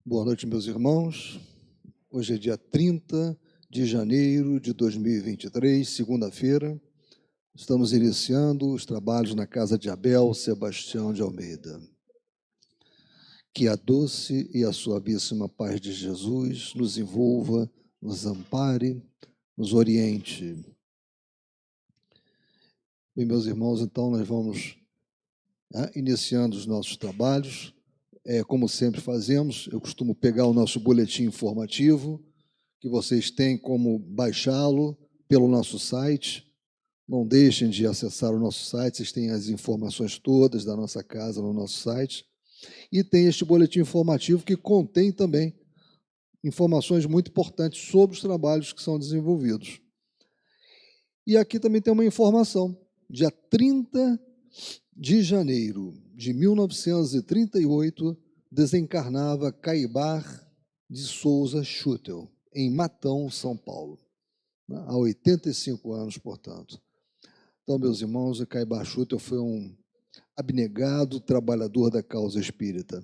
Boa noite, meus irmãos. Hoje é dia 30 de janeiro de 2023, segunda-feira. Estamos iniciando os trabalhos na casa de Abel Sebastião de Almeida. Que a doce e a suavíssima paz de Jesus nos envolva, nos ampare, nos oriente. Bem, meus irmãos, então nós vamos iniciando os nossos trabalhos. Como sempre fazemos, eu costumo pegar o nosso boletim informativo, que vocês têm como baixá-lo pelo nosso site. Não deixem de acessar o nosso site, vocês têm as informações todas da nossa casa no nosso site. E tem este boletim informativo que contém também informações muito importantes sobre os trabalhos que são desenvolvidos. E aqui também tem uma informação. Dia 30 de janeiro de 1938, desencarnava Caibar de Souza Schutel, em Matão, São Paulo, há 85 anos, portanto. Então, meus irmãos, o Caibar Schutel foi um abnegado trabalhador da causa espírita.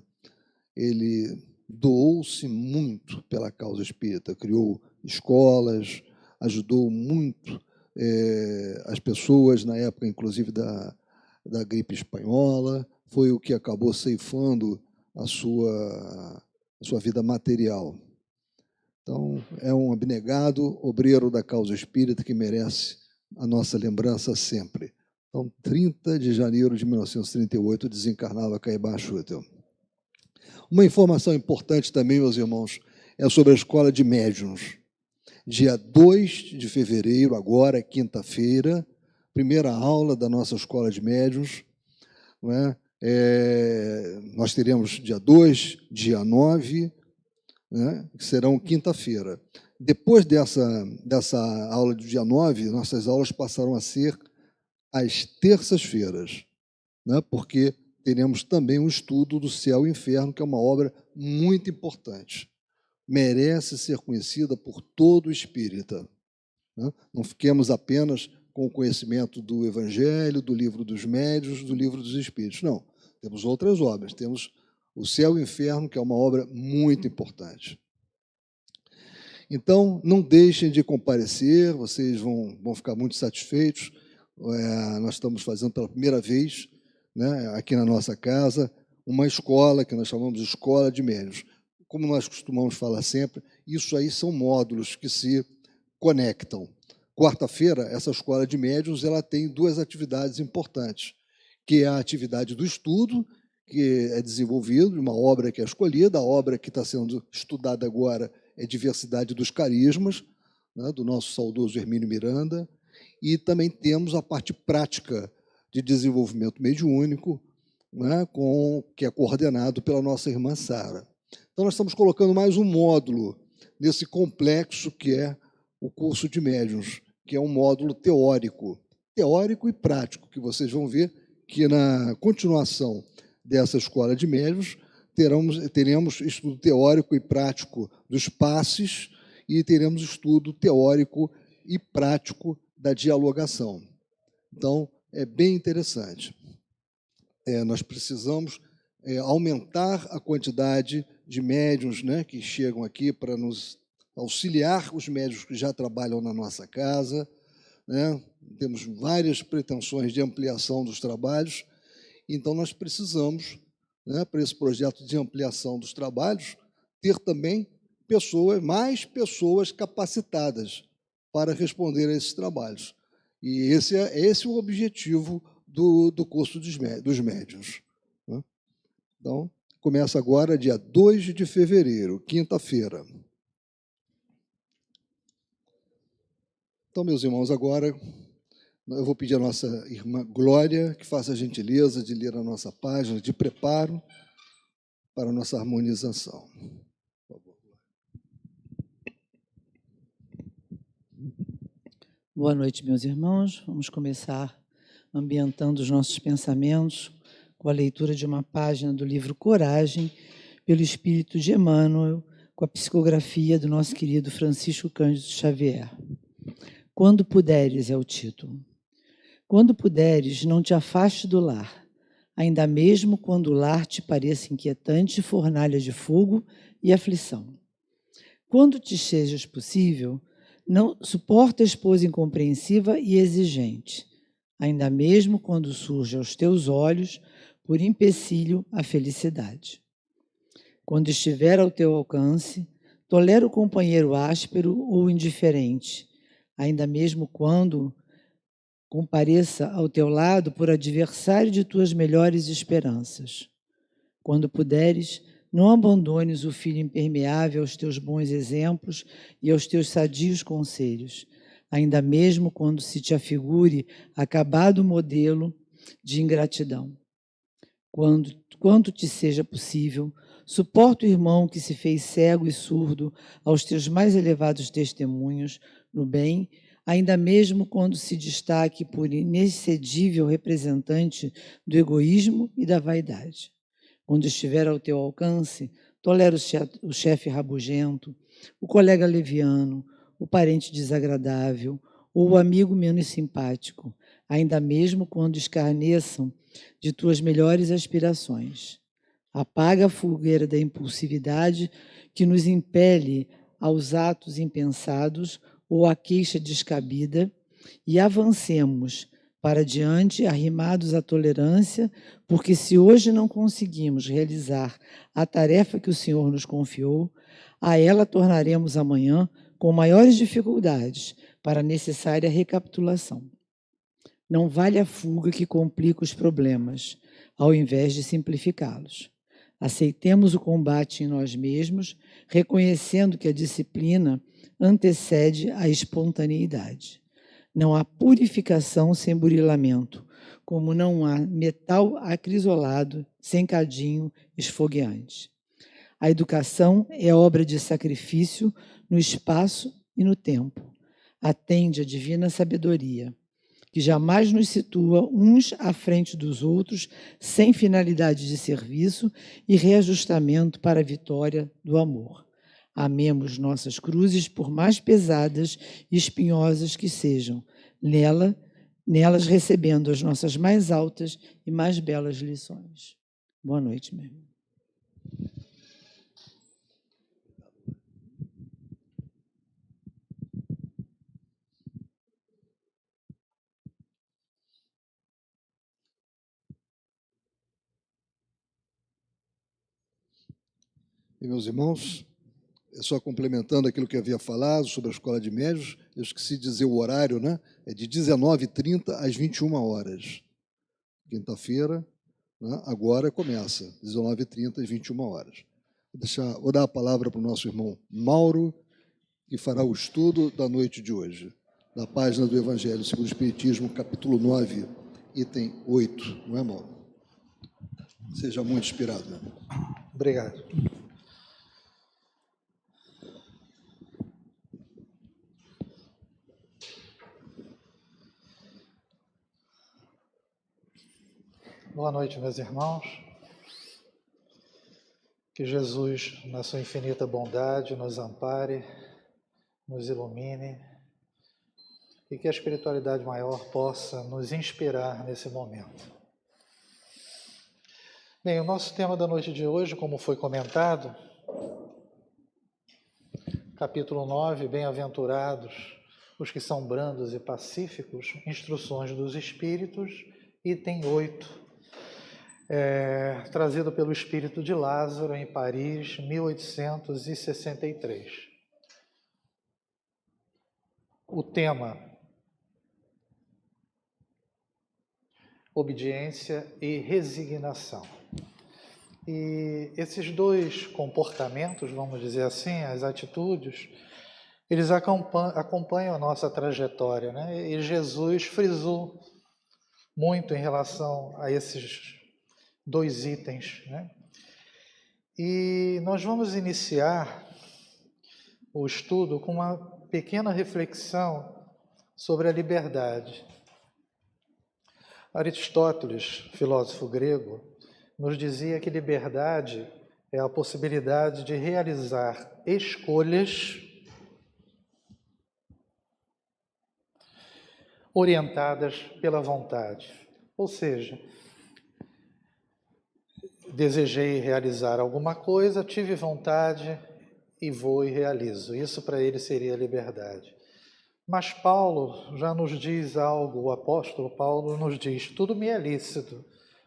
Ele doou-se muito pela causa espírita, criou escolas, ajudou muito as pessoas na época, inclusive, da gripe espanhola, foi o que acabou ceifando a sua vida material. Então, é um abnegado obreiro da causa espírita que merece a nossa lembrança sempre. Então, 30 de janeiro de 1938, desencarnava Caibar Schutel. Uma informação importante também, meus irmãos, é sobre a Escola de Médiuns. Dia 2 de fevereiro, agora, quinta-feira, primeira aula da nossa Escola de Médiuns, não é? Nós teremos dia 2, dia 9, né, que serão quinta-feira. Depois dessa aula do dia 9, nossas aulas passarão a ser às terças-feiras, né, porque teremos também um estudo do Céu e Inferno, que é uma obra muito importante. Merece ser conhecida por todo espírita. Né? Não fiquemos apenas com o conhecimento do Evangelho, do Livro dos Médiuns, do Livro dos Espíritos. Não, temos outras obras. Temos o Céu e o Inferno, que é uma obra muito importante. Então, não deixem de comparecer, vocês vão ficar muito satisfeitos. Nós estamos fazendo pela primeira vez, né, aqui na nossa casa, uma escola que nós chamamos de Escola de Médiuns. Como nós costumamos falar sempre, isso aí são módulos que se conectam. Quarta-feira, essa Escola de Médiuns ela tem duas atividades importantes, que é a atividade do estudo, que é desenvolvido, uma obra que é escolhida, a obra que está sendo estudada agora é Diversidade dos Carismas, né, do nosso saudoso Hermínio Miranda, e também temos a parte prática de desenvolvimento mediúnico, né, que é coordenado pela nossa irmã Sara. Então, nós estamos colocando mais um módulo nesse complexo que é o curso de médiuns, que é um módulo teórico e prático, que vocês vão ver que na continuação dessa escola de médiuns teremos estudo teórico e prático dos passes e teremos estudo teórico e prático da dialogação. Então, é bem interessante. Nós precisamos aumentar a quantidade de médiuns, né, que chegam aqui para nos auxiliar, os médiuns que já trabalham na nossa casa, né? Temos várias pretensões de ampliação dos trabalhos, então nós precisamos, né, para esse projeto de ampliação dos trabalhos, ter também mais pessoas capacitadas para responder a esses trabalhos. E esse é o objetivo do curso dos médiuns. Né? Então, começa agora dia 2 de fevereiro, quinta-feira. Então, meus irmãos, agora eu vou pedir à nossa irmã Glória que faça a gentileza de ler a nossa página de preparo para a nossa harmonização. Por favor. Boa noite, meus irmãos. Vamos começar ambientando os nossos pensamentos com a leitura de uma página do livro Coragem, pelo Espírito de Emmanuel, com a psicografia do nosso querido Francisco Cândido Xavier. Quando puderes é o título. Quando puderes, não te afaste do lar. ainda mesmo quando o lar te pareça inquietante, fornalha de fogo e aflição. Quando te sejas possível, não suporta a esposa incompreensiva e exigente, ainda mesmo quando surge aos teus olhos, por empecilho, a felicidade. Quando estiver ao teu alcance, tolera o companheiro áspero ou indiferente, ainda mesmo quando compareça ao teu lado por adversário de tuas melhores esperanças. Quando puderes, não abandones o filho impermeável aos teus bons exemplos e aos teus sadios conselhos, ainda mesmo quando se te afigure acabado modelo de ingratidão. Quanto te seja possível, suporta o irmão que se fez cego e surdo aos teus mais elevados testemunhos no bem, ainda mesmo quando se destaque por inexcedível representante do egoísmo e da vaidade. Quando estiver ao teu alcance, tolera o chefe rabugento, o colega leviano, o parente desagradável ou o amigo menos simpático, ainda mesmo quando escarneçam de tuas melhores aspirações. Apaga a fogueira da impulsividade que nos impele aos atos impensados ou à queixa descabida e avancemos para diante, arrimados à tolerância, porque se hoje não conseguimos realizar a tarefa que o Senhor nos confiou, a ela tornaremos amanhã com maiores dificuldades para a necessária recapitulação. Não vale a fuga que complica os problemas, ao invés de simplificá-los. Aceitemos o combate em nós mesmos, reconhecendo que a disciplina antecede a espontaneidade. Não há purificação sem burilamento, como não há metal acrisolado sem cadinho esfogueante. A educação é obra de sacrifício no espaço e no tempo. Atende à divina sabedoria, que jamais nos situa uns à frente dos outros, sem finalidade de serviço e reajustamento para a vitória do amor. Amemos nossas cruzes, por mais pesadas e espinhosas que sejam, nelas recebendo as nossas mais altas e mais belas lições. Boa noite, meu irmão. E, meus irmãos, só complementando aquilo que eu havia falado sobre a Escola de Médios, eu esqueci de dizer o horário, né? É de 19h30 às 21 horas. Quinta-feira, né? Agora começa, 19h30 às 21 horas. Vou dar a palavra para o nosso irmão Mauro, que fará o estudo da noite de hoje, da página do Evangelho segundo o Espiritismo, capítulo 9, item 8, não é, Mauro? Seja muito inspirado. Né? Obrigado. Boa noite, meus irmãos. Que Jesus, na sua infinita bondade, nos ampare, nos ilumine e que a espiritualidade maior possa nos inspirar nesse momento. Bem, o nosso tema da noite de hoje, como foi comentado, capítulo 9, Bem-aventurados os que são brandos e pacíficos, Instruções dos Espíritos, item 8, trazido pelo espírito de Lázaro em Paris, 1863. O tema: obediência e resignação. E esses dois comportamentos, vamos dizer assim, as atitudes, eles acompanham a nossa trajetória, né? E Jesus frisou muito em relação a esses dois itens, né? E nós vamos iniciar o estudo com uma pequena reflexão sobre a liberdade. Aristóteles, filósofo grego, nos dizia que liberdade é a possibilidade de realizar escolhas orientadas pela vontade. Ou seja, desejei realizar alguma coisa, tive vontade e vou e realizo. Isso para ele seria liberdade. Mas Paulo já nos diz algo, o apóstolo Paulo nos diz: tudo me é lícito,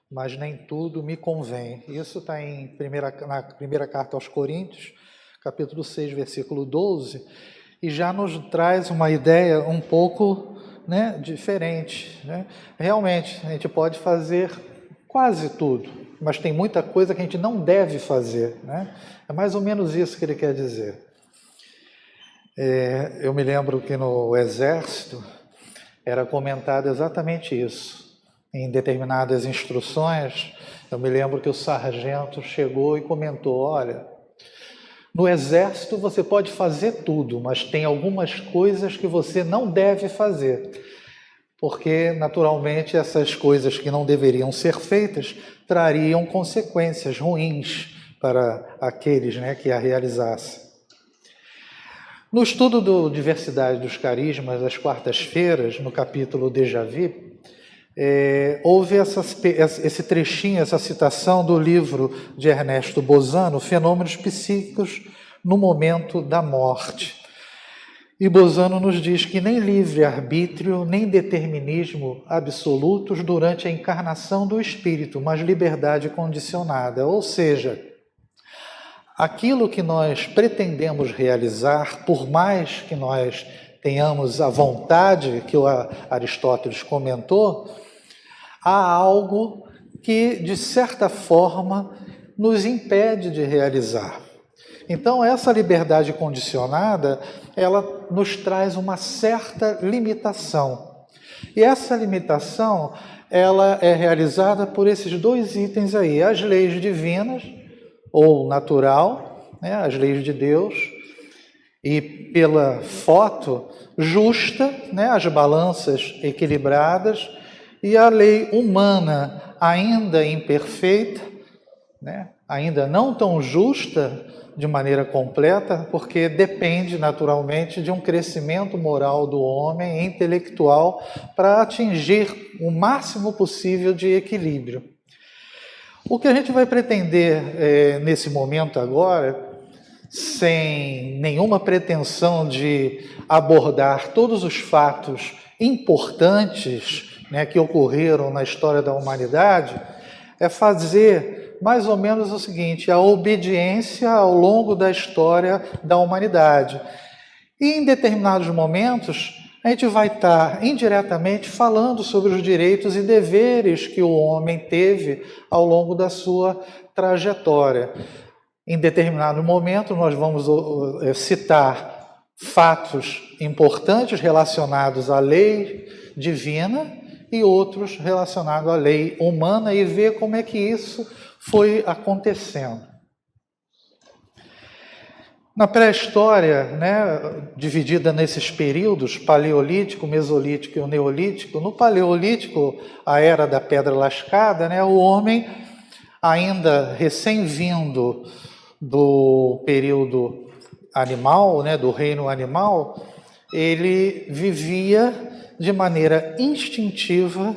mas nem tudo me convém. Isso está na primeira carta aos Coríntios, capítulo 6, versículo 12, e já nos traz uma ideia um pouco, né, diferente. Né? Realmente, a gente pode fazer quase tudo, mas tem muita coisa que a gente não deve fazer. Né? É mais ou menos isso que ele quer dizer. Eu me lembro que no Exército era comentado exatamente isso. Em determinadas instruções, eu me lembro que o sargento chegou e comentou: olha, no Exército você pode fazer tudo, mas tem algumas coisas que você não deve fazer. Porque, naturalmente, essas coisas que não deveriam ser feitas trariam consequências ruins para aqueles, né, que a realizassem. No estudo do Diversidade dos Carismas, das quartas-feiras, no capítulo Déjà Vu, houve esse trechinho, essa citação do livro de Ernesto Bozano, Fenômenos Psíquicos no Momento da Morte. E Bozano nos diz que nem livre-arbítrio, nem determinismo absolutos durante a encarnação do espírito, mas liberdade condicionada. Ou seja, aquilo que nós pretendemos realizar, por mais que nós tenhamos a vontade, que o Aristóteles comentou, há algo que, de certa forma, nos impede de realizar. Então, essa liberdade condicionada, ela nos traz uma certa limitação. E essa limitação, ela é realizada por esses dois itens aí, as leis divinas, ou natural, né, as leis de Deus, e pela foto justa, né, as balanças equilibradas, e a lei humana ainda imperfeita, né, ainda não tão justa de maneira completa, porque depende naturalmente de um crescimento moral do homem, intelectual, para atingir o máximo possível de equilíbrio. O que a gente vai pretender nesse momento agora, sem nenhuma pretensão de abordar todos os fatos importantes, né, que ocorreram na história da humanidade, é fazer mais ou menos o seguinte: a obediência ao longo da história da humanidade. E em determinados momentos, a gente vai estar indiretamente falando sobre os direitos e deveres que o homem teve ao longo da sua trajetória. Em determinado momento, nós vamos citar fatos importantes relacionados à lei divina e outros relacionados à lei humana e ver como é que isso foi acontecendo. Na pré-história, né, dividida nesses períodos, paleolítico, mesolítico e o neolítico, no paleolítico, a era da pedra lascada, né, o homem, ainda recém-vindo do período animal, né, do reino animal, ele vivia de maneira instintiva,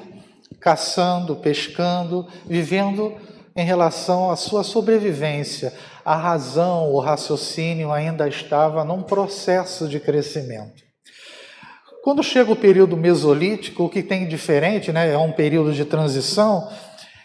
caçando, pescando, vivendo em relação à sua sobrevivência. A razão, o raciocínio ainda estava num processo de crescimento. Quando chega o período mesolítico, o que tem diferente, né, é um período de transição,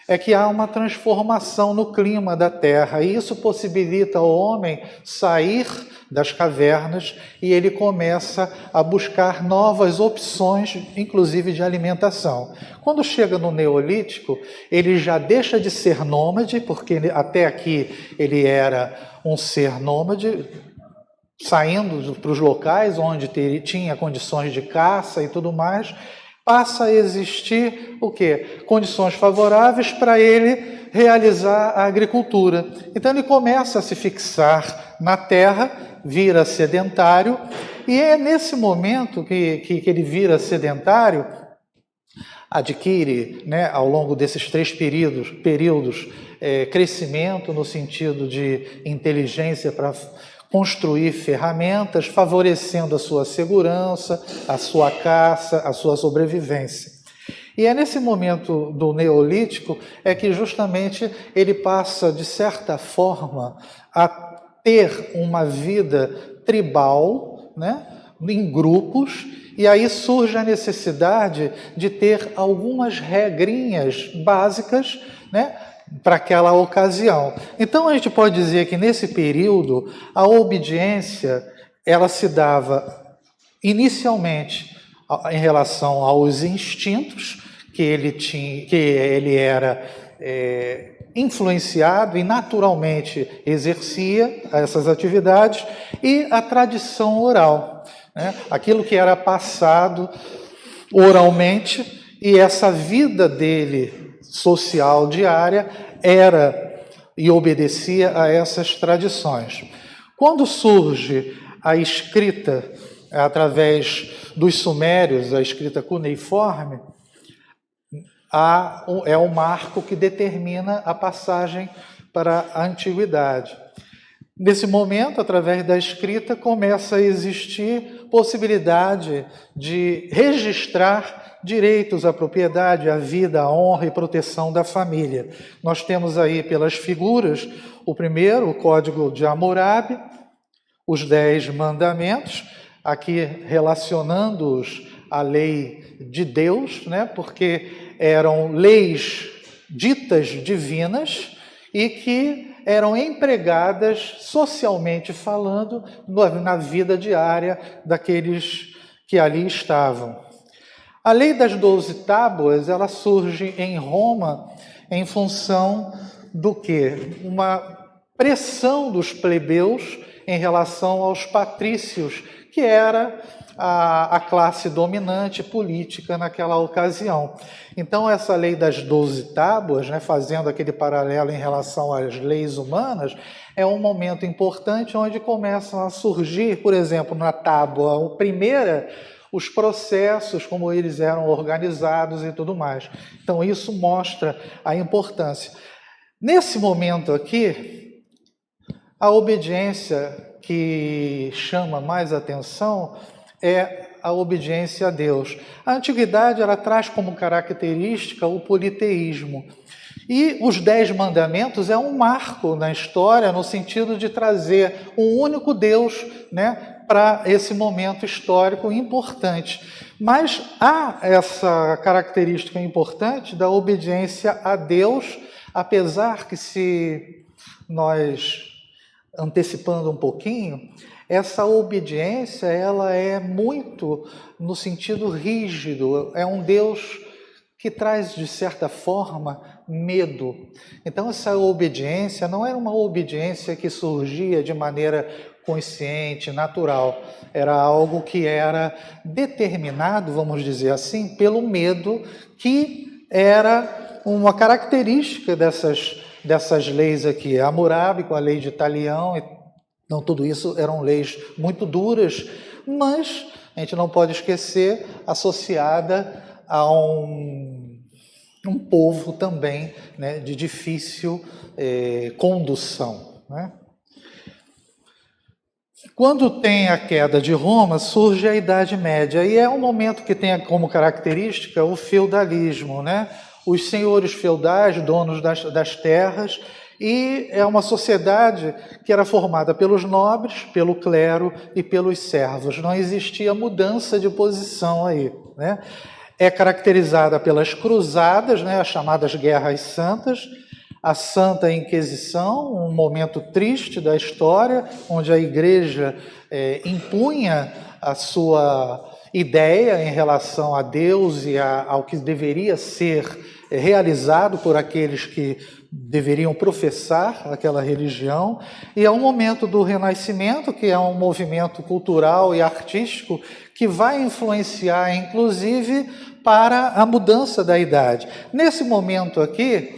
é que há uma transformação no clima da Terra, e isso possibilita ao homem sair das cavernas e ele começa a buscar novas opções, inclusive de alimentação. Quando chega no Neolítico, ele já deixa de ser nômade, porque até aqui ele era um ser nômade, saindo para os locais onde tinha condições de caça e tudo mais. Passa a existir o quê? Condições favoráveis para ele realizar a agricultura. Então ele começa a se fixar na terra, vira sedentário, e é nesse momento que ele vira sedentário, adquire, né, ao longo desses 3 períodos crescimento no sentido de inteligência para construir ferramentas, favorecendo a sua segurança, a sua caça, a sua sobrevivência. E é nesse momento do Neolítico é que justamente ele passa, de certa forma, a ter uma vida tribal, né, em grupos, e aí surge a necessidade de ter algumas regrinhas básicas, né, para aquela ocasião. Então a gente pode dizer que nesse período a obediência ela se dava inicialmente em relação aos instintos que ele tinha, que ele era influenciado e naturalmente exercia essas atividades, e a tradição oral, né? Aquilo que era passado oralmente, e essa vida dele social diária era e obedecia a essas tradições. Quando surge a escrita através dos sumérios, a escrita cuneiforme, é o marco que determina a passagem para a antiguidade. Nesse momento, através da escrita, começa a existir possibilidade de registrar direitos à propriedade, à vida, à honra e proteção da família. Nós temos aí pelas figuras, o primeiro, o Código de Hammurabi, os 10 mandamentos, aqui relacionando-os à lei de Deus, né? Porque eram leis ditas divinas e que eram empregadas, socialmente falando, na vida diária daqueles que ali estavam. A lei das 12 tábuas, ela surge em Roma em função do quê? Uma pressão dos plebeus em relação aos patrícios, que era a classe dominante política naquela ocasião. Então, essa lei das 12 tábuas, né, fazendo aquele paralelo em relação às leis humanas, é um momento importante onde começam a surgir, por exemplo, na tábua primeira, os processos, como eles eram organizados e tudo mais. Então, isso mostra a importância. Nesse momento aqui, a obediência que chama mais atenção é a obediência a Deus. A antiguidade ela traz como característica o politeísmo. E os 10 mandamentos é um marco na história, no sentido de trazer um único Deus, né, para esse momento histórico importante. Mas há essa característica importante da obediência a Deus, apesar que, se nós antecipando um pouquinho, essa obediência ela é muito no sentido rígido, é um Deus que traz, de certa forma, medo. Então, essa obediência não era uma obediência que surgia de maneira consciente, natural. Era algo que era determinado, vamos dizer assim, pelo medo, que era uma característica dessas leis aqui. Hammurabi, com a lei de Talião, então tudo isso eram leis muito duras, mas a gente não pode esquecer, associada a um povo também, né, de difícil condução, né? Quando tem a queda de Roma, surge a Idade Média, e é um momento que tem como característica o feudalismo, né? Os senhores feudais, donos das terras, e é uma sociedade que era formada pelos nobres, pelo clero e pelos servos. Não existia mudança de posição aí, né? É caracterizada pelas cruzadas, né, as chamadas Guerras Santas, a Santa Inquisição, um momento triste da história, onde a Igreja impunha a sua ideia em relação a Deus e ao que deveria ser realizado por aqueles que deveriam professar aquela religião, e é um momento do Renascimento, que é um movimento cultural e artístico que vai influenciar, inclusive, para a mudança da idade. Nesse momento aqui,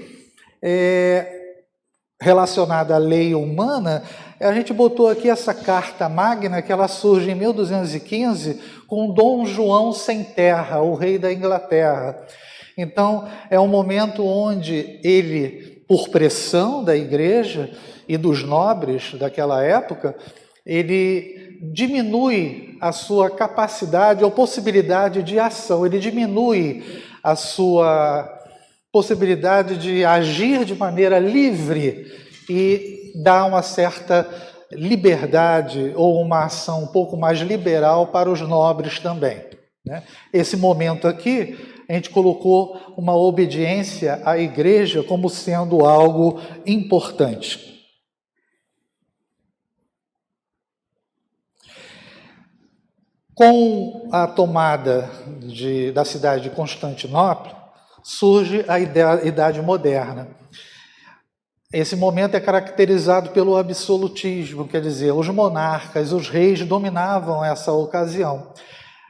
relacionada à lei humana, a gente botou aqui essa Carta Magna, que ela surge em 1215, com Dom João Sem Terra, o rei da Inglaterra. Então, é um momento onde ele, por pressão da igreja e dos nobres daquela época, ele diminui a sua capacidade ou possibilidade de ação, ele diminui a sua possibilidade de agir de maneira livre e dar uma certa liberdade ou uma ação um pouco mais liberal para os nobres também, né? Esse momento aqui, a gente colocou uma obediência à igreja como sendo algo importante. Com a tomada da cidade de Constantinopla, surge a Idade Moderna. Esse momento é caracterizado pelo absolutismo, quer dizer, os monarcas, os reis dominavam essa ocasião.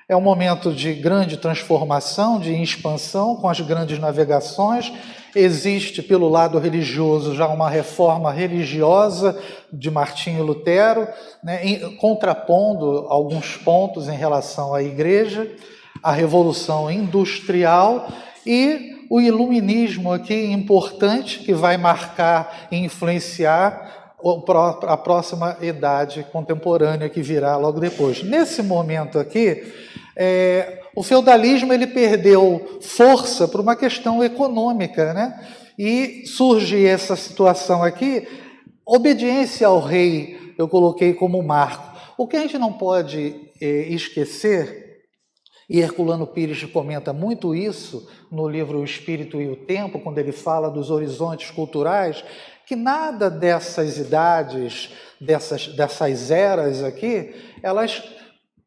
É um momento de grande transformação, de expansão, com as grandes navegações. Existe, pelo lado religioso, já uma reforma religiosa de Martinho Lutero, né, contrapondo alguns pontos em relação à Igreja, a Revolução Industrial e o Iluminismo aqui importante, que vai marcar e influenciar a próxima idade contemporânea que virá logo depois. Nesse momento aqui, o feudalismo ele perdeu força por uma questão econômica, né? E surge essa situação aqui, obediência ao rei, eu coloquei como marco. O que a gente não pode esquecer, e Herculano Pires comenta muito isso no livro O Espírito e o Tempo, quando ele fala dos horizontes culturais, que nada dessas idades, dessas eras aqui, elas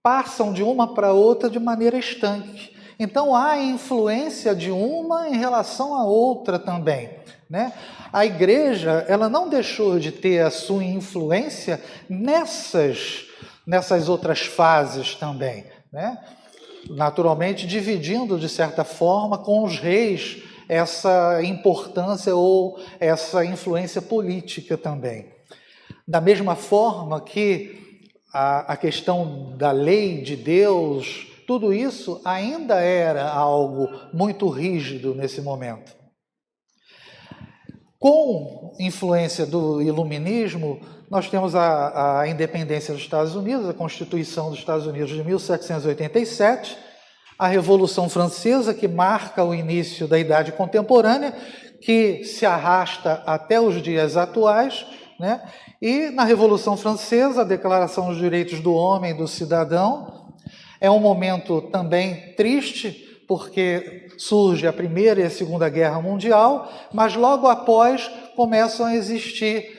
passam de uma para outra de maneira estanque. Então há influência de uma em relação à outra também, né? A igreja, ela não deixou de ter a sua influência nessas outras fases também, né? Naturalmente dividindo de certa forma com os reis essa importância ou essa influência política também. Da mesma forma que a questão da lei de Deus, tudo isso ainda era algo muito rígido nesse momento. Com influência do iluminismo, nós temos a independência dos Estados Unidos, a Constituição dos Estados Unidos de 1787, a Revolução Francesa, que marca o início da Idade Contemporânea, que se arrasta até os dias atuais, né? E na Revolução Francesa, a Declaração dos Direitos do Homem e do Cidadão é um momento também triste, porque surge a Primeira e a Segunda Guerra Mundial, mas logo após começam a existir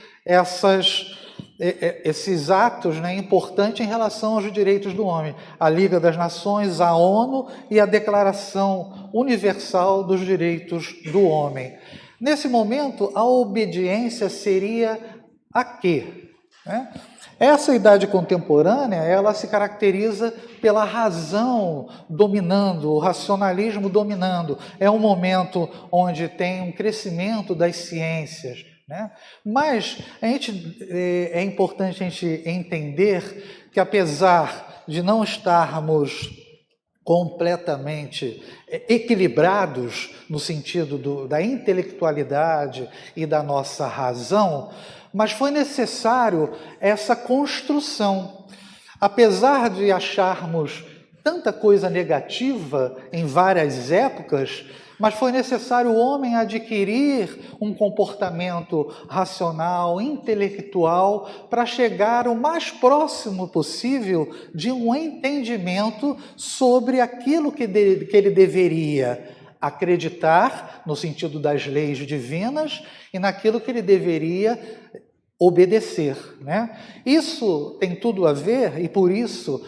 esses atos, né, importantes em relação aos direitos do homem. A Liga das Nações, a ONU e a Declaração Universal dos Direitos do Homem. Nesse momento, a obediência seria a quê? Né? Essa idade contemporânea, ela se caracteriza pela razão dominando, o racionalismo dominando. É um momento onde tem um crescimento das ciências, né? Mas é importante a gente entender que, apesar de não estarmos completamente equilibrados no sentido da intelectualidade e da nossa razão, mas foi necessário essa construção. Apesar de acharmos tanta coisa negativa em várias épocas, mas foi necessário o homem adquirir um comportamento racional, intelectual, para chegar o mais próximo possível de um entendimento sobre aquilo que ele deveria acreditar, no sentido das leis divinas, e naquilo que ele deveria obedecer, né? Isso tem tudo a ver, e por isso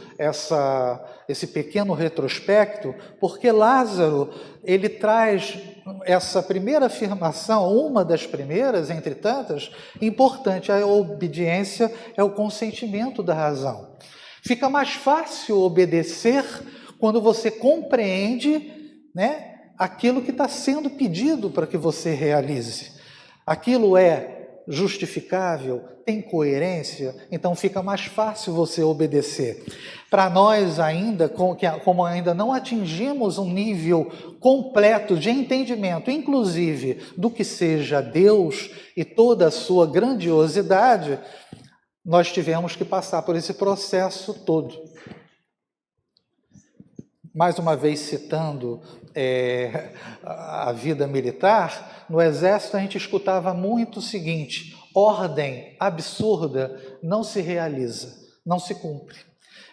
esse pequeno retrospecto, porque Lázaro, ele traz essa primeira afirmação, uma das primeiras, entre tantas, importante. A obediência é o consentimento da razão. Fica mais fácil obedecer quando você compreende, né, aquilo que está sendo pedido para que você realize. Aquilo é justificável, tem coerência, então fica mais fácil você obedecer. Para nós ainda, como ainda não atingimos um nível completo de entendimento, inclusive do que seja Deus e toda a sua grandiosidade, nós tivemos que passar por esse processo todo. mais uma vez citando a vida militar, no exército a gente escutava muito o seguinte: ordem absurda não se realiza, não se cumpre.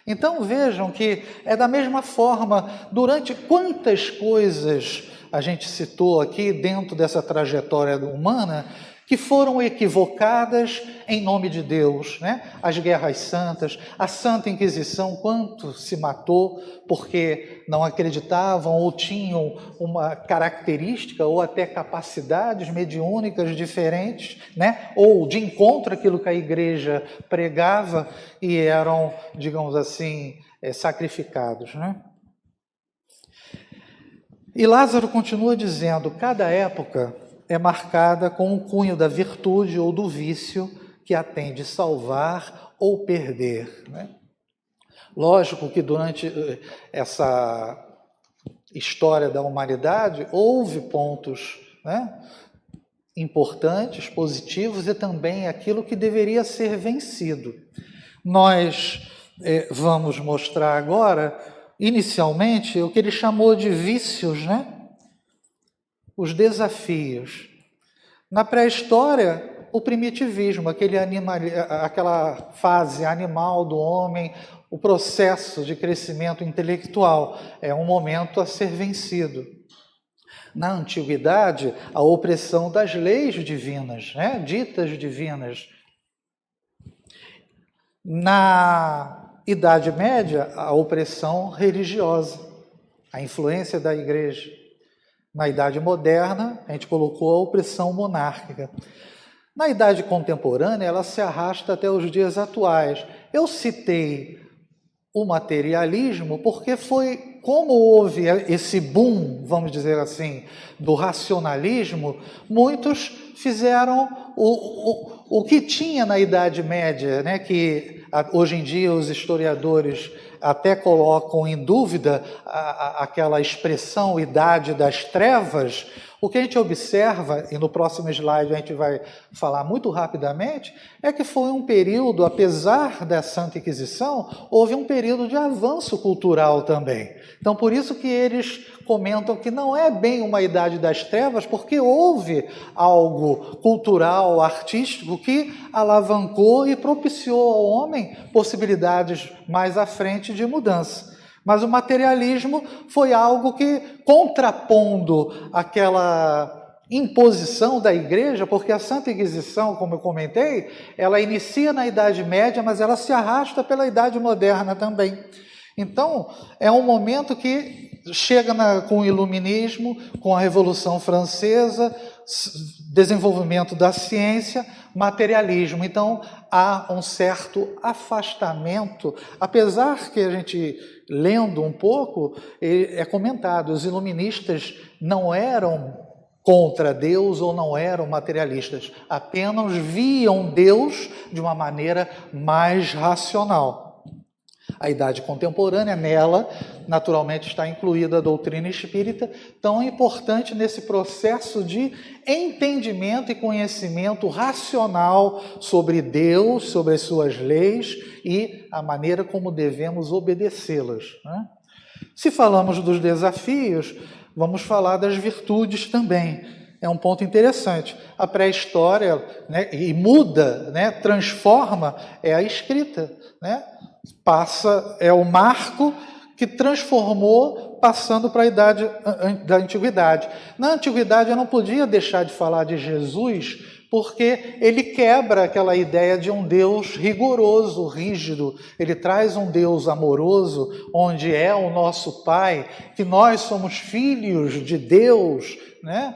Então vejam que é da mesma forma, durante quantas coisas a gente citou aqui dentro dessa trajetória humana, que foram equivocadas em nome de Deus, né? As guerras santas, a Santa Inquisição, quanto se matou porque não acreditavam ou tinham uma característica ou até capacidades mediúnicas diferentes, né? Ou de encontro àquilo que a igreja pregava e eram, digamos assim, sacrificados, né? E Lázaro continua dizendo: cada época é marcada com o cunho da virtude ou do vício que a tem de salvar ou perder, né? Lógico que durante essa história da humanidade houve pontos, né, importantes, positivos, e também aquilo que deveria ser vencido. Nós vamos mostrar agora, inicialmente, o que ele chamou de vícios, né? Os desafios. Na pré-história, o primitivismo, aquela fase animal do homem, o processo de crescimento intelectual, é um momento a ser vencido. Na antiguidade, a opressão das leis divinas, né? Ditas divinas. Na Idade Média, a opressão religiosa, a influência da igreja. Na Idade Moderna, a gente colocou a opressão monárquica. Na Idade Contemporânea, ela se arrasta até os dias atuais. Eu citei o materialismo porque foi como houve esse boom, vamos dizer assim, do racionalismo, muitos fizeram o que tinha na Idade Média, né, que hoje em dia os historiadores até colocam em dúvida aquela expressão idade das trevas. O que a gente observa, e no próximo slide a gente vai falar muito rapidamente, é que foi um período, apesar da Santa Inquisição, houve um período de avanço cultural também. Então, por isso que eles comentam que não é bem uma idade das trevas, porque houve algo cultural, artístico, que alavancou e propiciou ao homem possibilidades mais à frente de mudança. Mas o materialismo foi algo que, contrapondo aquela imposição da igreja, porque a Santa Inquisição, como eu comentei, ela inicia na Idade Média, mas ela se arrasta pela Idade Moderna também. Então, é um momento que chega com o Iluminismo, com a Revolução Francesa, desenvolvimento da ciência, materialismo. Então, há um certo afastamento, apesar que a gente, lendo um pouco, é comentado, os iluministas não eram contra Deus ou não eram materialistas, apenas viam Deus de uma maneira mais racional. A Idade Contemporânea, nela, naturalmente está incluída a doutrina espírita, tão importante nesse processo de entendimento e conhecimento racional sobre Deus, sobre as suas leis e a maneira como devemos obedecê-las, né? Se falamos dos desafios, vamos falar das virtudes também. É um ponto interessante. A pré-história, né, e muda, né, transforma, é a escrita, né? É o marco que transformou, passando para a idade da antiguidade. Na antiguidade eu não podia deixar de falar de Jesus, porque ele quebra aquela ideia de um Deus rigoroso, rígido. Ele traz um Deus amoroso, onde é o nosso Pai, que nós somos filhos de Deus, né?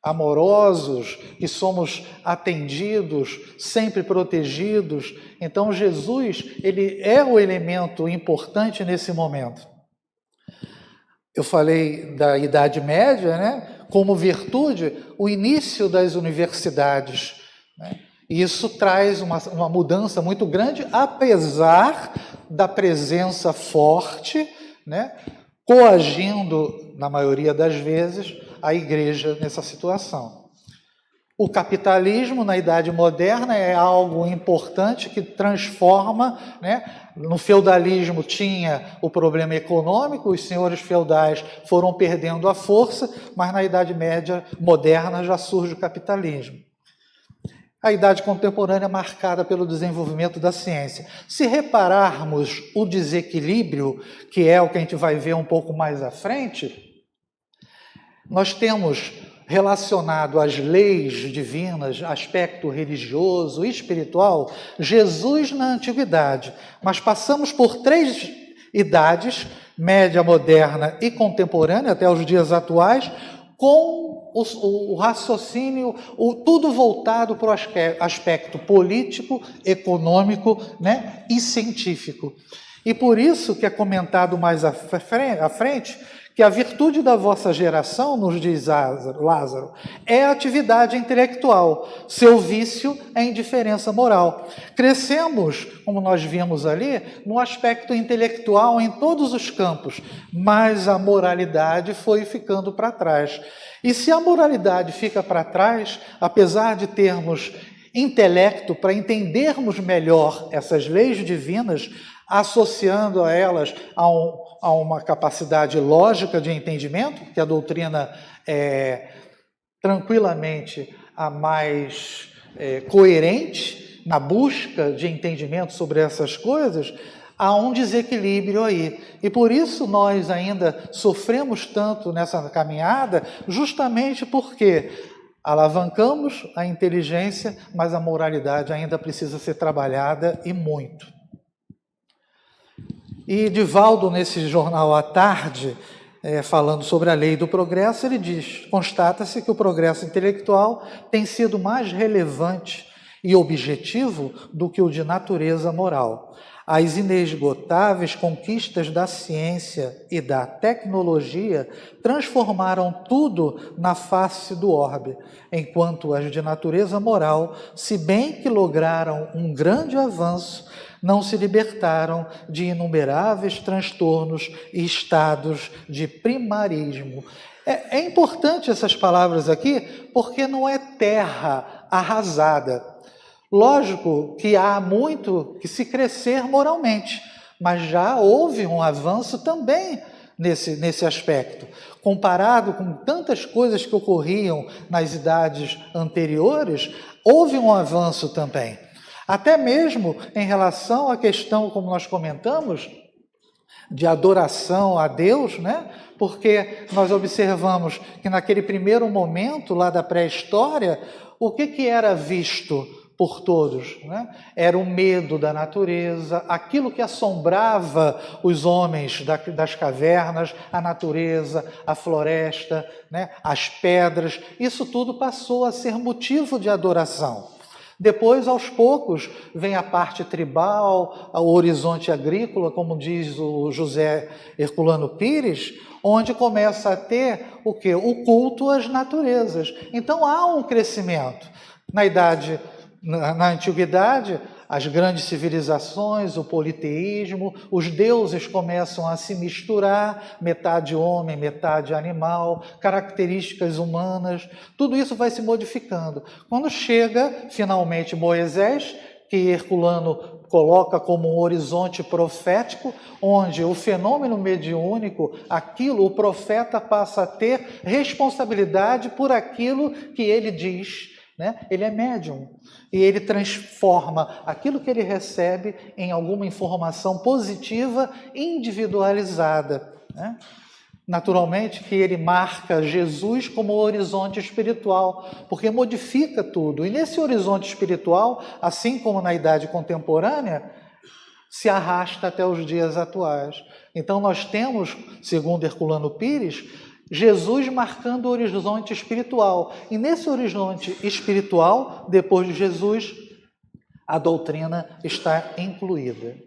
Amorosos, que somos atendidos, sempre protegidos. Então Jesus, ele é o elemento importante nesse momento. Eu falei da Idade Média, né? Como virtude, o início das universidades, né? Isso traz uma mudança muito grande, apesar da presença forte, né, coagindo, na maioria das vezes, a igreja nessa situação. O capitalismo, na Idade Moderna, é algo importante que transforma, né? No feudalismo tinha o problema econômico, os senhores feudais foram perdendo a força, mas na Idade Média Moderna já surge o capitalismo. A Idade Contemporânea é marcada pelo desenvolvimento da ciência. Se repararmos o desequilíbrio, que é o que a gente vai ver um pouco mais à frente, nós temos relacionado às leis divinas, aspecto religioso e espiritual, Jesus na antiguidade. Mas passamos por 3 idades, média, moderna e contemporânea, até os dias atuais, com o raciocínio, tudo voltado para o aspecto político, econômico, né, e científico. E por isso que é comentado mais à frente, que a virtude da vossa geração, nos diz Lázaro, é a atividade intelectual, seu vício é a indiferença moral. Crescemos, como nós vimos ali, no aspecto intelectual em todos os campos, mas a moralidade foi ficando para trás. E se a moralidade fica para trás, apesar de termos intelecto para entendermos melhor essas leis divinas, associando a elas a uma capacidade lógica de entendimento, que a doutrina é tranquilamente a mais coerente na busca de entendimento sobre essas coisas, há um desequilíbrio aí. E por isso nós ainda sofremos tanto nessa caminhada, justamente porque alavancamos a inteligência, mas a moralidade ainda precisa ser trabalhada e muito. E Divaldo, nesse jornal à tarde, falando sobre a lei do progresso, ele diz: constata-se que o progresso intelectual tem sido mais relevante e objetivo do que o de natureza moral. As inesgotáveis conquistas da ciência e da tecnologia transformaram tudo na face do orbe, enquanto as de natureza moral, se bem que lograram um grande avanço, não se libertaram de inumeráveis transtornos e estados de primarismo. É importante essas palavras aqui, porque não é terra arrasada. Lógico que há muito que se crescer moralmente, mas já houve um avanço também nesse aspecto. Comparado com tantas coisas que ocorriam nas idades anteriores, houve um avanço também. Até mesmo em relação à questão, como nós comentamos, de adoração a Deus, né? Porque nós observamos que naquele primeiro momento lá da pré-história, o que era visto por todos, né? Era o medo da natureza, aquilo que assombrava os homens das cavernas, a natureza, a floresta, né? As pedras, isso tudo passou a ser motivo de adoração. Depois, aos poucos, vem a parte tribal, o horizonte agrícola, como diz o José Herculano Pires, onde começa a ter o quê? O culto às naturezas. Então há um crescimento. Na antiguidade, as grandes civilizações, o politeísmo, os deuses começam a se misturar, metade homem, metade animal, características humanas, tudo isso vai se modificando. Quando chega, finalmente, Moisés, que Herculano coloca como um horizonte profético, onde o fenômeno mediúnico, o profeta passa a ter responsabilidade por aquilo que ele diz, né? Ele é médium e ele transforma aquilo que ele recebe em alguma informação positiva individualizada, né? Naturalmente que ele marca Jesus como horizonte espiritual, porque modifica tudo. E nesse horizonte espiritual, assim como na idade contemporânea, se arrasta até os dias atuais. Então nós temos, segundo Herculano Pires, Jesus marcando o horizonte espiritual. E nesse horizonte espiritual, depois de Jesus, a doutrina está incluída.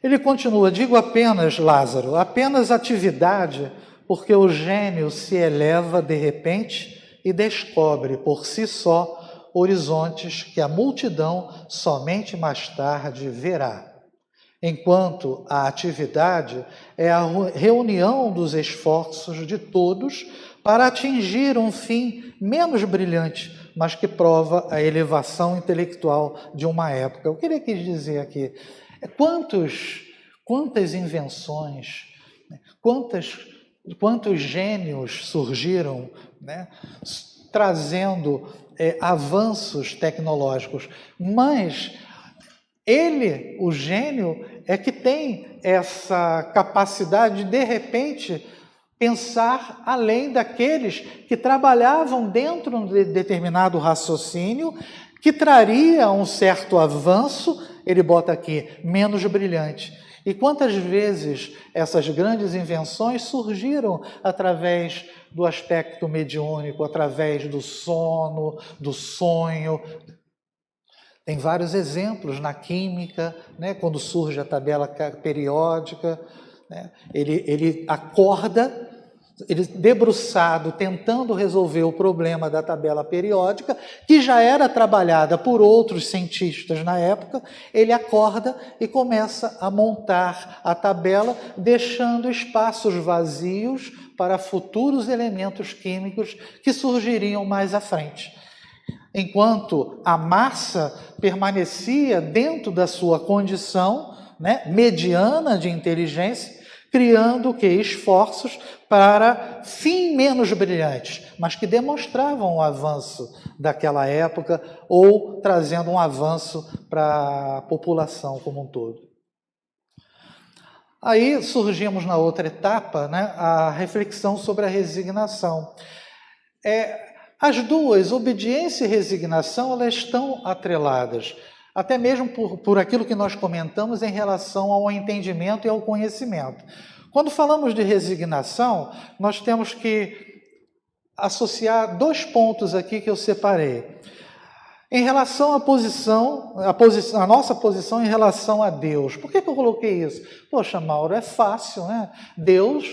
Ele continua: digo apenas, Lázaro, apenas atividade, porque o gênio se eleva de repente e descobre por si só horizontes que a multidão somente mais tarde verá. Enquanto a atividade é a reunião dos esforços de todos para atingir um fim menos brilhante, mas que prova a elevação intelectual de uma época. O que ele quis dizer aqui? Quantas invenções, quantos gênios surgiram, né, trazendo avanços tecnológicos, mas ele, o gênio, é que tem essa capacidade de repente, pensar além daqueles que trabalhavam dentro de determinado raciocínio, que traria um certo avanço, ele bota aqui, menos brilhante. E quantas vezes essas grandes invenções surgiram através do aspecto mediúnico, através do sono, do sonho. Tem vários exemplos na química, né, quando surge a tabela periódica, né, ele acorda, ele debruçado, tentando resolver o problema da tabela periódica, que já era trabalhada por outros cientistas na época, ele acorda e começa a montar a tabela, deixando espaços vazios para futuros elementos químicos que surgiriam mais à frente. Enquanto a massa permanecia dentro da sua condição, né, mediana de inteligência, criando esforços para fim menos brilhantes, mas que demonstravam o avanço daquela época ou trazendo um avanço para a população como um todo. Aí surgimos na outra etapa, né, a reflexão sobre a resignação. As duas, obediência e resignação, elas estão atreladas, até mesmo por aquilo que nós comentamos em relação ao entendimento e ao conhecimento. Quando falamos de resignação, nós temos que associar 2 pontos aqui que eu separei. Em relação à a nossa posição em relação a Deus. Por que eu coloquei isso? Poxa, Mauro, é fácil, né? Deus,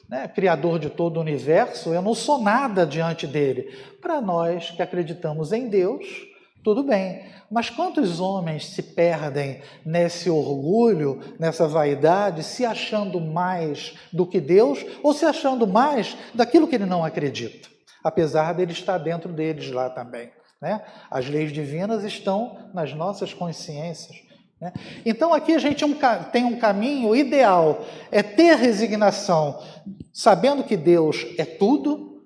né, criador de todo o universo, eu não sou nada diante dele. Para nós que acreditamos em Deus, tudo bem. Mas quantos homens se perdem nesse orgulho, nessa vaidade, se achando mais do que Deus ou se achando mais daquilo que ele não acredita, apesar dele estar dentro deles lá também, né? As leis divinas estão nas nossas consciências, né? Então aqui a gente tem um caminho ideal, é ter resignação, sabendo que Deus é tudo,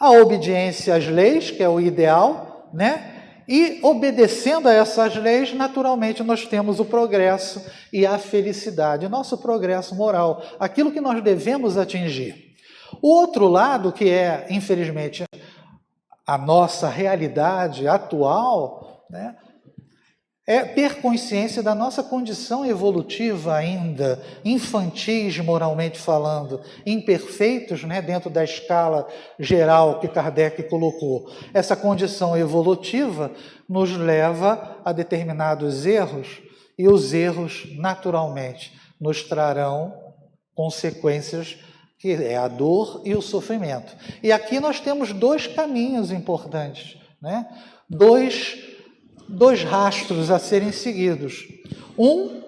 a obediência às leis, que é o ideal, né? E obedecendo a essas leis, naturalmente nós temos o progresso e a felicidade, nosso progresso moral, aquilo que nós devemos atingir. O outro lado, que é, infelizmente, a nossa realidade atual, né, é ter consciência da nossa condição evolutiva ainda, infantis moralmente falando, imperfeitos, né, dentro da escala geral que Kardec colocou. Essa condição evolutiva nos leva a determinados erros, e os erros, naturalmente, nos trarão consequências, que é a dor e o sofrimento. E aqui nós temos 2 caminhos importantes, né? Dois rastros a serem seguidos. Um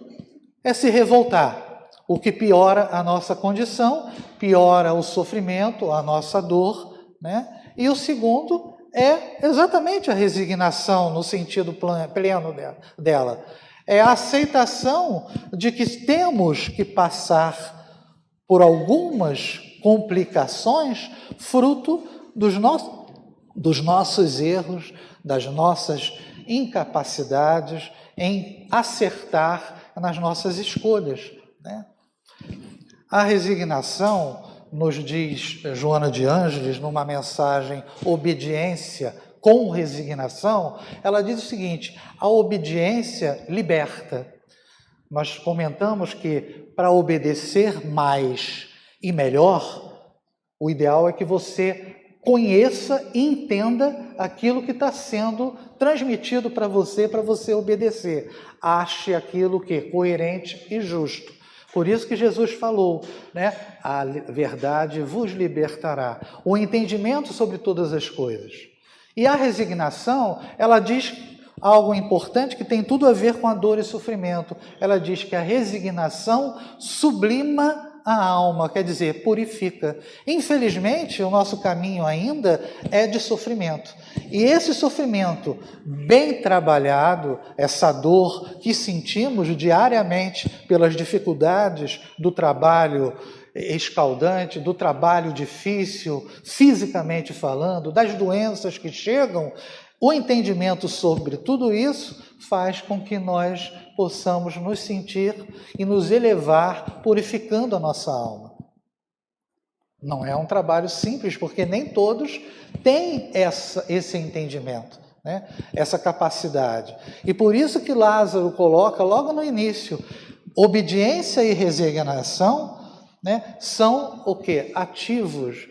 é se revoltar, o que piora a nossa condição, piora o sofrimento, a nossa dor, né? E o segundo é exatamente a resignação no sentido pleno dela. É a aceitação de que temos que passar por algumas complicações fruto dos nossos erros, das nossas incapacidades em acertar nas nossas escolhas, né? A resignação, nos diz Joana de Ângeles, numa mensagem Obediência com Resignação, ela diz o seguinte: a obediência liberta. Nós comentamos que para obedecer mais e melhor, o ideal é que você conheça e entenda aquilo que está sendo transmitido para você obedecer. Ache aquilo que é coerente e justo. Por isso que Jesus falou, né? A verdade vos libertará. O entendimento sobre todas as coisas. E a resignação, ela diz algo importante que tem tudo a ver com a dor e sofrimento. Ela diz que a resignação sublima a alma, quer dizer, purifica. Infelizmente, o nosso caminho ainda é de sofrimento. E esse sofrimento bem trabalhado, essa dor que sentimos diariamente pelas dificuldades do trabalho escaldante, do trabalho difícil, fisicamente falando, das doenças que chegam, o entendimento sobre tudo isso faz com que nós possamos nos sentir e nos elevar, purificando a nossa alma. Não é um trabalho simples, porque nem todos têm esse entendimento, né? Essa capacidade. E por isso que Lázaro coloca logo no início, obediência e resignação, né, são o quê? Ativos.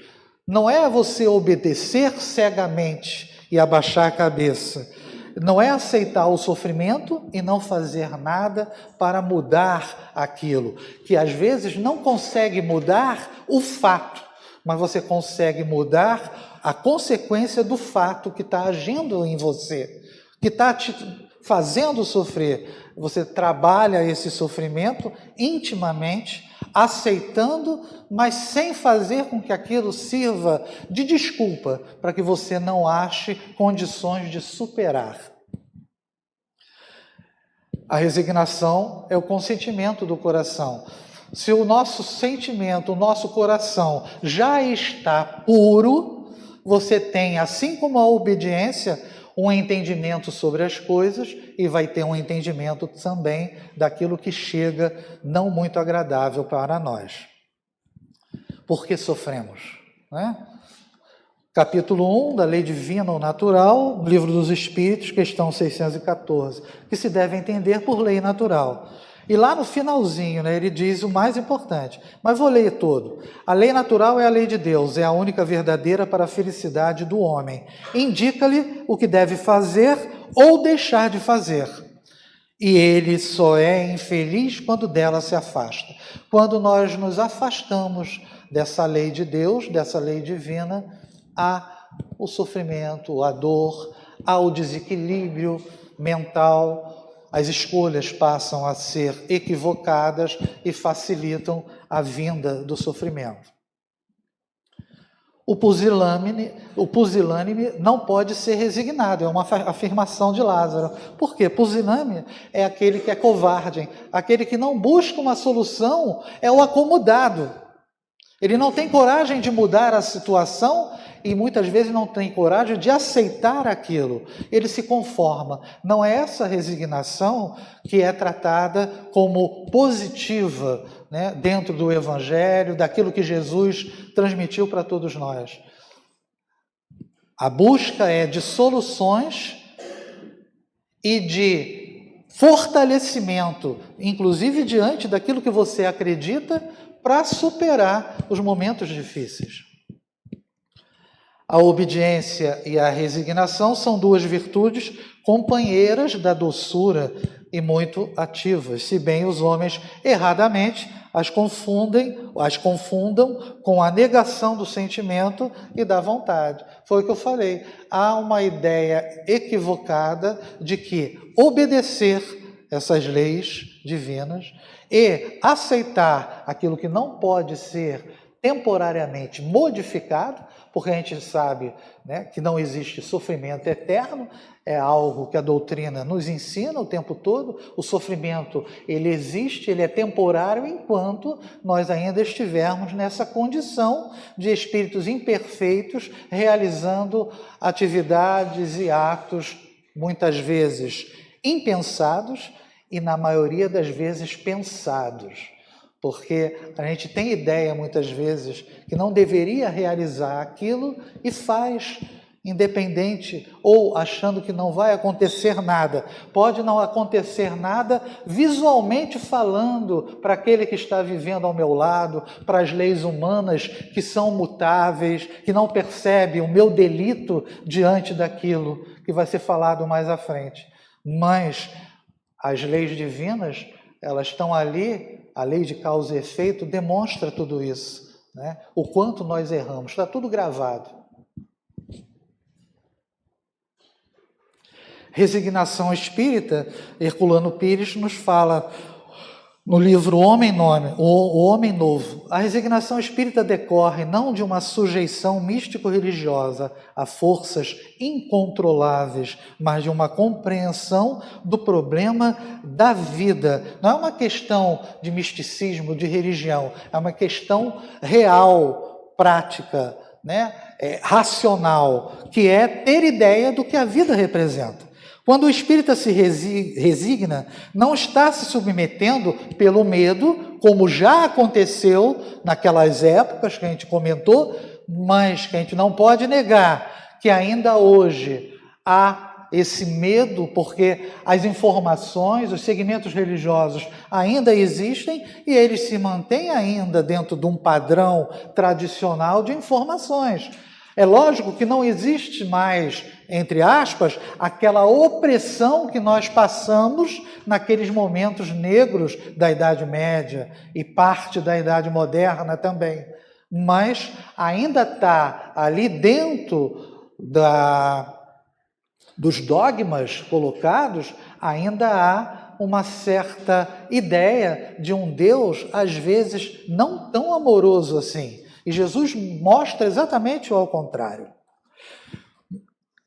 Não é você obedecer cegamente e abaixar a cabeça. Não é aceitar o sofrimento e não fazer nada para mudar aquilo, que às vezes não consegue mudar o fato, mas você consegue mudar a consequência do fato que está agindo em você, que está te fazendo sofrer. Você trabalha esse sofrimento intimamente, aceitando, mas sem fazer com que aquilo sirva de desculpa para que você não ache condições de superar. A resignação é o consentimento do coração. Se o nosso sentimento, o nosso coração já está puro, você tem, assim como a obediência, um entendimento sobre as coisas e vai ter um entendimento também daquilo que chega não muito agradável para nós. Por que sofremos, né? Capítulo 1 da Lei Divina ou Natural, Livro dos Espíritos, questão 614, que se deve entender por lei natural. E lá no finalzinho, né, ele diz o mais importante, mas vou ler todo. A lei natural é a lei de Deus, é a única verdadeira para a felicidade do homem. Indica-lhe o que deve fazer ou deixar de fazer. E ele só é infeliz quando dela se afasta. Quando nós nos afastamos dessa lei de Deus, dessa lei divina, há o sofrimento, a dor, há o desequilíbrio mental. As escolhas passam a ser equivocadas e facilitam a vinda do sofrimento. O pusilânime não pode ser resignado, é uma afirmação de Lázaro. Por quê? Pusilânime é aquele que é covarde, aquele que não busca uma solução, é o acomodado. Ele não tem coragem de mudar a situação e muitas vezes não tem coragem de aceitar aquilo. Ele se conforma. Não é essa resignação que é tratada como positiva, né, dentro do Evangelho, daquilo que Jesus transmitiu para todos nós. A busca é de soluções e de fortalecimento, inclusive diante daquilo que você acredita, para superar os momentos difíceis. A obediência e a resignação são duas virtudes companheiras da doçura e muito ativas, se bem os homens erradamente as confundam com a negação do sentimento e da vontade. Foi o que eu falei. Há uma ideia equivocada de que obedecer essas leis divinas e aceitar aquilo que não pode ser temporariamente modificado, porque a gente sabe, né, que não existe sofrimento eterno, é algo que a doutrina nos ensina o tempo todo. O sofrimento, ele existe, ele é temporário enquanto nós ainda estivermos nessa condição de espíritos imperfeitos, realizando atividades e atos, muitas vezes impensados e, na maioria das vezes, pensados. Porque a gente tem ideia, muitas vezes, que não deveria realizar aquilo e faz, independente ou achando que não vai acontecer nada. Pode não acontecer nada visualmente falando para aquele que está vivendo ao meu lado, para as leis humanas que são mutáveis, que não percebe o meu delito diante daquilo que vai ser falado mais à frente. Mas as leis divinas, elas estão ali. A lei de causa e efeito demonstra tudo isso, né? O quanto nós erramos, está tudo gravado. Resignação espírita, Herculano Pires nos fala: no livro O Homem Novo, a resignação espírita decorre não de uma sujeição místico-religiosa a forças incontroláveis, mas de uma compreensão do problema da vida. Não é uma questão de misticismo, de religião, é uma questão real, prática, né? Racional, que é ter ideia do que a vida representa. Quando o espírita se resigna, não está se submetendo pelo medo, como já aconteceu naquelas épocas que a gente comentou, mas que a gente não pode negar que ainda hoje há esse medo, porque as informações, os segmentos religiosos ainda existem e eles se mantêm ainda dentro de um padrão tradicional de informações. É lógico que não existe mais, entre aspas, aquela opressão que nós passamos naqueles momentos negros da Idade Média e parte da Idade Moderna também. Mas ainda está ali dentro dos dogmas colocados, ainda há uma certa ideia de um Deus, às vezes, não tão amoroso assim. E Jesus mostra exatamente o ao contrário.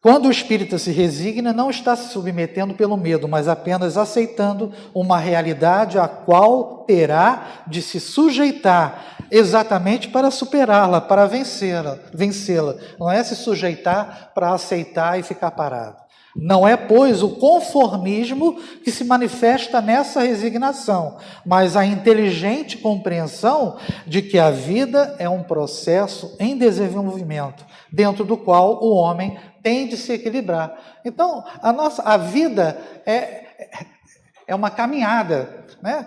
Quando o espírita se resigna, não está se submetendo pelo medo, mas apenas aceitando uma realidade a qual terá de se sujeitar, exatamente para superá-la, para vencê-la. Não é se sujeitar para aceitar e ficar parado. Não é, pois, o conformismo que se manifesta nessa resignação, mas a inteligente compreensão de que a vida é um processo em desenvolvimento, dentro do qual o homem tem de se equilibrar. Então, a vida é uma caminhada, né?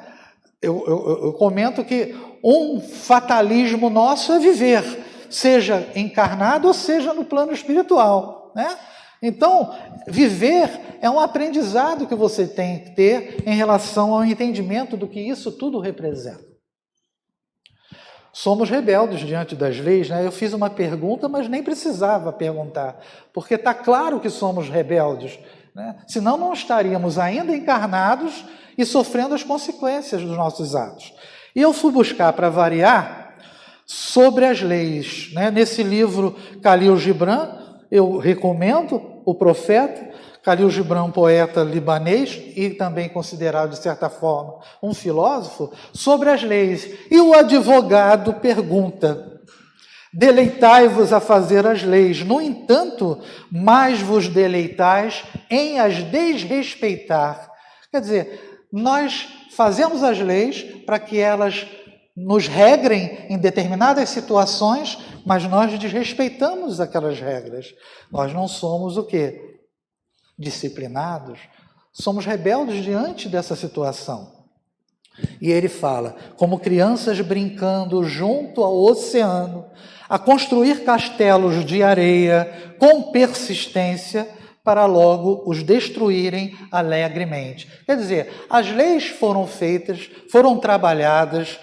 Eu comento que um fatalismo nosso é viver, seja encarnado ou seja no plano espiritual, né? Então, viver é um aprendizado que você tem que ter em relação ao entendimento do que isso tudo representa. Somos rebeldes diante das leis, né? Eu fiz uma pergunta, mas nem precisava perguntar, porque está claro que somos rebeldes, né? Senão não estaríamos ainda encarnados e sofrendo as consequências dos nossos atos. E eu fui buscar, para variar, sobre as leis, né? Nesse livro Khalil Gibran, eu recomendo o profeta, Khalil Gibran, poeta libanês e também considerado, de certa forma, um filósofo, sobre as leis. E o advogado pergunta: deleitai-vos a fazer as leis, no entanto, mais vos deleitais em as desrespeitar. Quer dizer, nós fazemos as leis para que elas nos regrem em determinadas situações, mas nós desrespeitamos aquelas regras. Nós não somos o quê? Disciplinados. Somos rebeldes diante dessa situação. E ele fala, como crianças brincando junto ao oceano, a construir castelos de areia com persistência para logo os destruírem alegremente. Quer dizer, as leis foram feitas, foram trabalhadas,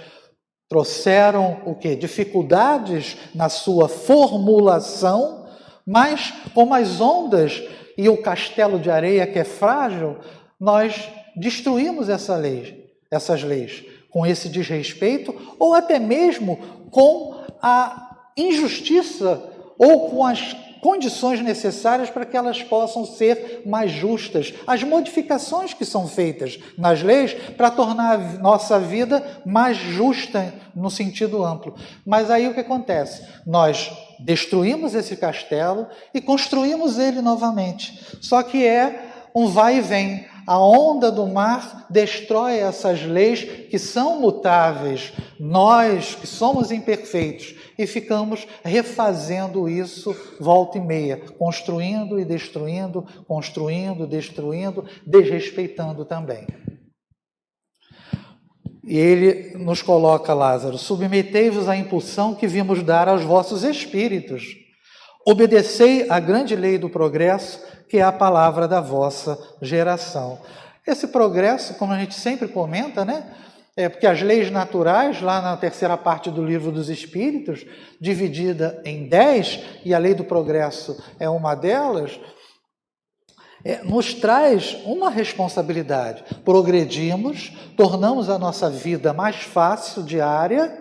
trouxeram o quê? Dificuldades na sua formulação, mas como as ondas e o castelo de areia que é frágil, nós destruímos essas leis com esse desrespeito ou até mesmo com a injustiça ou com as condições necessárias para que elas possam ser mais justas. As modificações que são feitas nas leis para tornar a nossa vida mais justa no sentido amplo. Mas aí o que acontece? Nós destruímos esse castelo e construímos ele novamente. Só que é um vai e vem. A onda do mar destrói essas leis que são mutáveis. Nós, que somos imperfeitos, e ficamos refazendo isso volta e meia, construindo e destruindo, construindo, destruindo, desrespeitando também. E ele nos coloca, Lázaro, submetei-vos à impulsão que vimos dar aos vossos espíritos. Obedecei à grande lei do progresso, que é a palavra da vossa geração. Esse progresso, como a gente sempre comenta, né? Porque as leis naturais, lá na terceira parte do Livro dos Espíritos, dividida em 10, e a lei do progresso é uma delas, nos traz uma responsabilidade. Progredimos, tornamos a nossa vida mais fácil, diária,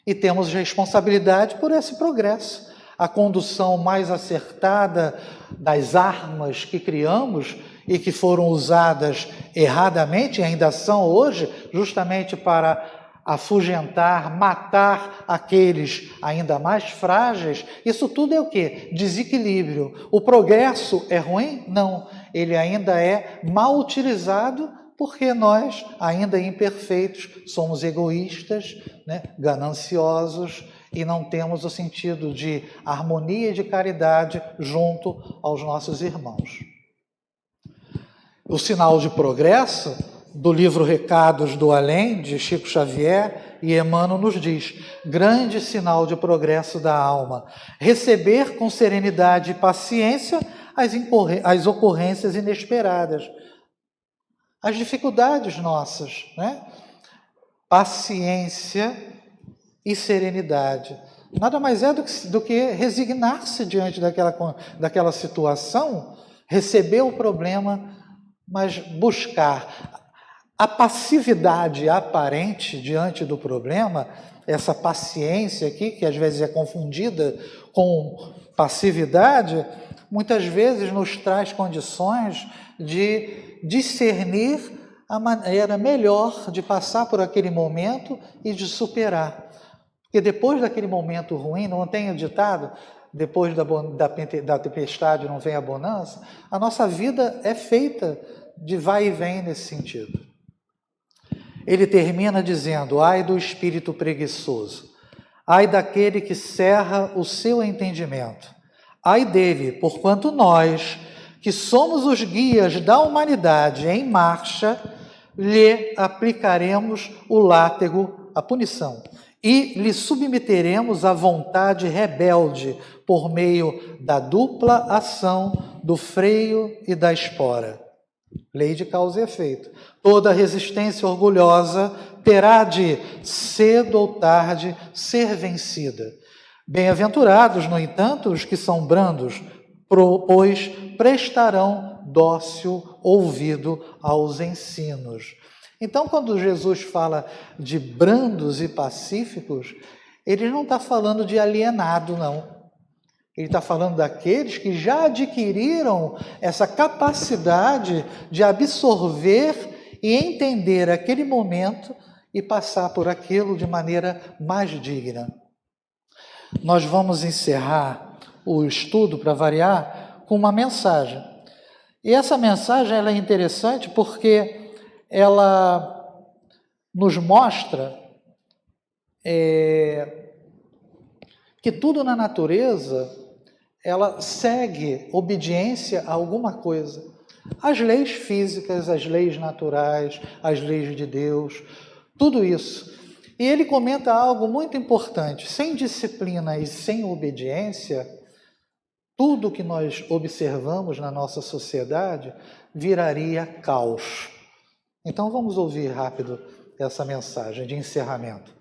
e temos responsabilidade por esse progresso. A condução mais acertada das armas que criamos e que foram usadas erradamente, e ainda são hoje, justamente para afugentar, matar aqueles ainda mais frágeis, isso tudo é o quê? Desequilíbrio. O progresso é ruim? Não. Ele ainda é mal utilizado porque nós, ainda imperfeitos, somos egoístas, né? Gananciosos e não temos o sentido de harmonia e de caridade junto aos nossos irmãos. O sinal de progresso do livro Recados do Além, de Chico Xavier, e Emmanuel nos diz: grande sinal de progresso da alma, receber com serenidade e paciência as ocorrências inesperadas, as dificuldades nossas, né? Paciência e serenidade. Nada mais é do que resignar-se diante daquela situação, receber o problema, mas buscar. A passividade aparente diante do problema, essa paciência aqui, que às vezes é confundida com passividade, muitas vezes nos traz condições de discernir a maneira melhor de passar por aquele momento e de superar. Porque depois daquele momento ruim, não tem o ditado, depois da tempestade não vem a bonança, a nossa vida é feita de vai e vem nesse sentido. Ele termina dizendo: ai do espírito preguiçoso, ai daquele que cerra o seu entendimento, ai dele, porquanto nós, que somos os guias da humanidade em marcha, lhe aplicaremos o látego, a punição, e lhe submeteremos a vontade rebelde por meio da dupla ação do freio e da espora. Lei de causa e efeito. Toda resistência orgulhosa terá de, cedo ou tarde, ser vencida. Bem-aventurados, no entanto, os que são brandos, pois prestarão dócil ouvido aos ensinos. Então, quando Jesus fala de brandos e pacíficos, ele não está falando de alienado, não. Ele está falando daqueles que já adquiriram essa capacidade de absorver e entender aquele momento e passar por aquilo de maneira mais digna. Nós vamos encerrar o estudo, para variar, com uma mensagem. E essa mensagem ela é interessante porque ela nos mostra que tudo na natureza ela segue obediência a alguma coisa. As leis físicas, as leis naturais, as leis de Deus, tudo isso. E ele comenta algo muito importante: sem disciplina e sem obediência, tudo que nós observamos na nossa sociedade viraria caos. Então vamos ouvir rápido essa mensagem de encerramento.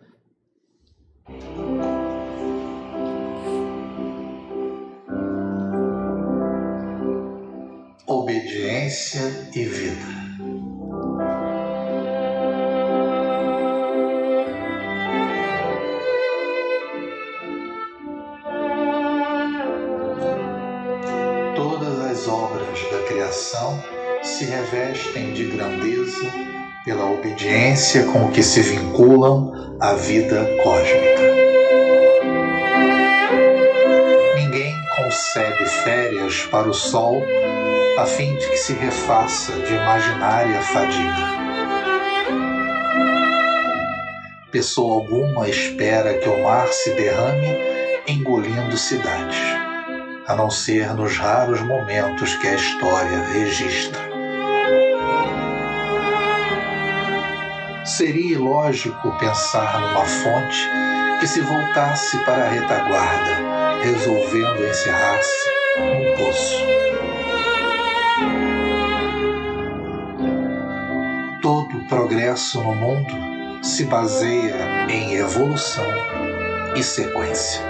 Obediência e vida. Todas as obras da criação se revestem de grandeza pela obediência com que se vinculam à vida cósmica. Ninguém concede férias para o sol a fim de que se refaça de imaginária fadiga. Pessoa alguma espera que o mar se derrame engolindo cidades, a não ser nos raros momentos que a história registra. Seria ilógico pensar numa fonte que se voltasse para a retaguarda, resolvendo encerrar-se num poço. Todo progresso no mundo se baseia em evolução e sequência.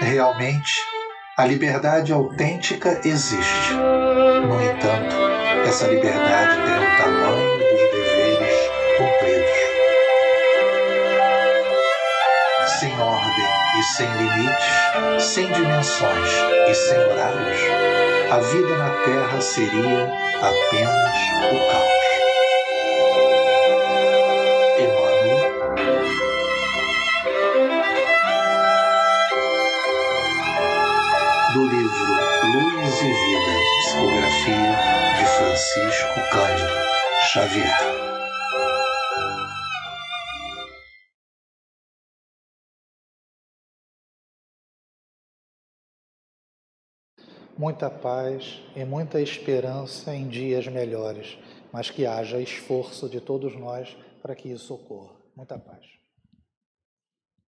Realmente, A liberdade autêntica existe. No entanto, essa liberdade tem o tamanho dos deveres cumpridos. Sem ordem e sem limites, sem dimensões e sem horários, a vida na Terra seria apenas o caos. Emmanuel. Do livro Luz e Vida, psicografia de Francisco Cândido Xavier. Muita paz e muita esperança em dias melhores, mas que haja esforço de todos nós para que isso ocorra. Muita paz.